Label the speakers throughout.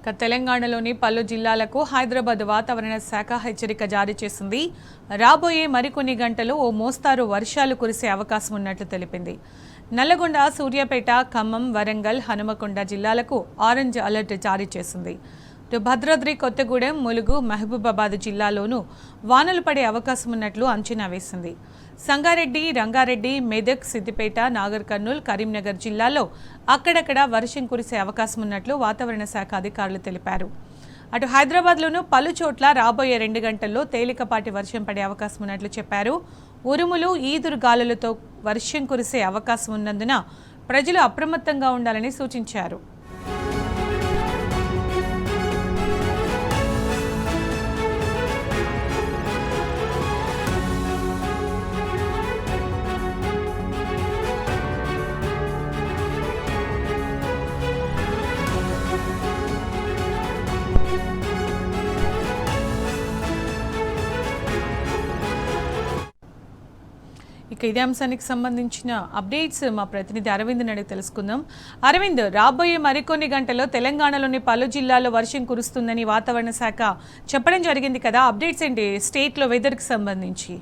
Speaker 1: తెలంగాణలోని పలు జిల్లాలకు హైదరాబాద్ వాతావరణ శాఖ హెచ్చరిక జారీ చేసింది. రాబోయే మరికొన్ని గంటలు ఓ మోస్తారు వర్షాలు కురిసే అవకాశం ఉన్నట్లు తెలిపింది. నల్లగొండ, సూర్యాపేట, ఖమ్మం, వరంగల్, హనుమకొండ జిల్లాలకు ఆరెంజ్ అలర్ట్ జారీ చేసింది. భద్రాద్రి కొత్తగూడెం, ములుగు, మహబూబాబాద్ జిల్లాలోనూ వానలు పడే అవకాశం ఉన్నట్లు అంచనా వేసింది. సంగారెడ్డి, రంగారెడ్డి, మెదక్, సిద్దిపేట, నాగర్ కర్నూల్, కరీంనగర్ జిల్లాల్లో అక్కడక్కడ వర్షం కురిసే అవకాశం ఉన్నట్లు వాతావరణ శాఖ అధికారులు తెలిపారు. అటు హైదరాబాద్లోనూ పలు చోట్ల రాబోయే 2 గంటల్లో తేలికపాటి వర్షం పడే అవకాశం ఉన్నట్లు చెప్పారు. ఉరుములు, ఈదురు గాలులతో వర్షం కురిసే అవకాశం ఉన్నందున ప్రజలు అప్రమత్తంగా ఉండాలని సూచించారు. ఇక ఇదే అంశానికి సంబంధించిన అప్డేట్స్ మా ప్రతినిధి అరవింద్ అడిగి తెలుసుకుందాం. అరవింద్, రాబోయే మరికొన్ని గంటల్లో తెలంగాణలోని పలు జిల్లాల్లో వర్షం కురుస్తుందని వాతావరణ శాఖ చెప్పడం జరిగింది కదా, అప్డేట్స్ ఏంటి స్టేట్లో వెదర్కి సంబంధించి?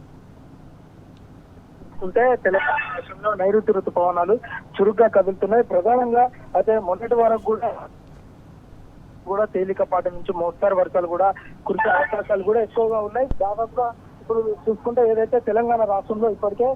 Speaker 2: తెలంగాణ రాష్ట్రంలో నైరుతి ఋతుపవనాలు చురుగ్గా కదులుతున్నాయి. ప్రధానంగా అయితే మొన్నటి వరకు కూడా తేలికపాటి నుంచి మోస్తారు వర్షాలు కూడా కురిసే అవకాశాలు కూడా ఎక్కువగా ఉన్నాయి. దాదాపుగా ఇప్పుడు చూసుకుంటే ఏదైతే తెలంగాణ రాష్ట్రంలో ఇప్పటికే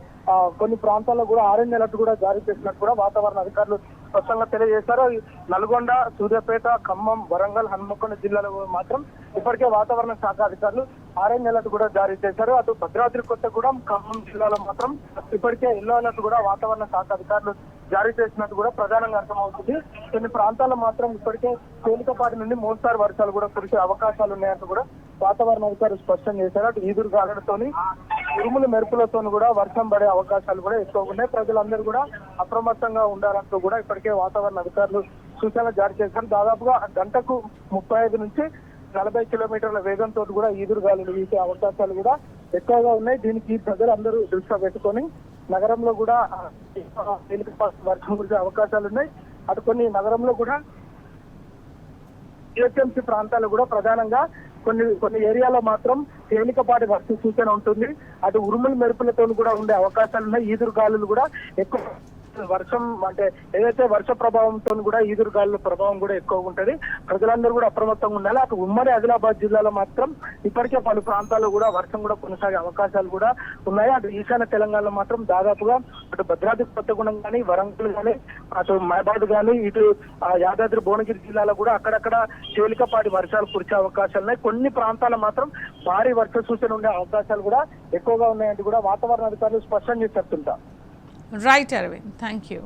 Speaker 2: కొన్ని ప్రాంతాల్లో కూడా ఆరెంజ్ అలర్ట్ కూడా జారీ చేసినట్టు కూడా వాతావరణ అధికారులు స్పష్టంగా తెలియజేశారు. నల్గొండ, సూర్యాపేట, ఖమ్మం, వరంగల్, హనుమకొండ జిల్లాలో మాత్రం ఇప్పటికే వాతావరణ శాఖ అధికారులు ఆరెంజ్ అలర్ట్ కూడా జారీ చేశారు. అటు భద్రాద్రి కొత్తగూడెం, ఖమ్మం జిల్లాలో మాత్రం ఇప్పటికే ఎల్లో అలర్ట్ కూడా వాతావరణ శాఖ అధికారులు జారీ చేసినట్టు కూడా ప్రధానంగా అర్థమవుతుంది. కొన్ని ప్రాంతాల్లో మాత్రం ఇప్పటికే తేలికపాటి నుండి మోస్తారు వర్షాలు కూడా కురిసే అవకాశాలు ఉన్నాయంటూ కూడా వాతావరణ అధికారులు స్పష్టం చేశారు. అటు ఈదురు గాలులతోని, ఉరుముల మెరుపులతో కూడా వర్షం పడే అవకాశాలు కూడా ఎక్కువగా ఉన్నాయి. ప్రజలందరూ కూడా అప్రమత్తంగా ఉండాలంటూ కూడా ఇప్పటికే వాతావరణ అధికారులు సూచనలు జారీ చేశారు. దాదాపుగా గంటకు 35 నుంచి 40 కిలోమీటర్ల వేగంతో కూడా ఈదురు గాలులు వీసే అవకాశాలు కూడా ఎక్కువగా ఉన్నాయి. దీనికి ప్రజలందరూ దృష్టిలో పెట్టుకొని నగరంలో కూడా తేలికపాటి వర్షం కురిసే అవకాశాలు ఉన్నాయి. అటు కొన్ని నగరంలో కూడా జిహెచ్ఎంసీ ప్రాంతాలు కూడా ప్రధానంగా కొన్ని ఏరియాలో మాత్రం తేలికపాటి వర్ష సూచన ఉంటుంది. అటు ఉరుముల మెరుపులతో కూడా ఉండే అవకాశాలు ఉన్నాయి. ఈదురు గాలులు కూడా ఎక్కువ వర్షం అంటే ఏదైతే వర్ష ప్రభావంతో కూడా ఈదురు గాలుల ప్రభావం కూడా ఎక్కువగా ఉంటుంది. ప్రజలందరూ కూడా అప్రమత్తంగా ఉండాలి. అటు ఉమ్మడి ఆదిలాబాద్ జిల్లాలో మాత్రం ఇప్పటికే పలు ప్రాంతాల్లో కూడా వర్షం కూడా కొనసాగే అవకాశాలు కూడా ఉన్నాయి. అటు ఈశాన్య తెలంగాణలో మాత్రం దాదాపుగా అటు భద్రాద్రి కొత్తగూడెం కానీ, వరంగల్ కానీ, అటు మహబాద్ కానీ, ఇటు యాదాద్రి భువనగిరి జిల్లాలో కూడా అక్కడక్కడ తేలికపాటి వర్షాలు కురిసే అవకాశాలు ఉన్నాయి. కొన్ని ప్రాంతాల్లో మాత్రం భారీ వర్ష సూచన ఉండే అవకాశాలు కూడా ఎక్కువగా ఉన్నాయంటూ కూడా వాతావరణ అధికారులు స్పష్టం చేసి చెప్తుంటారు.
Speaker 1: Right, Arvind. Thank you.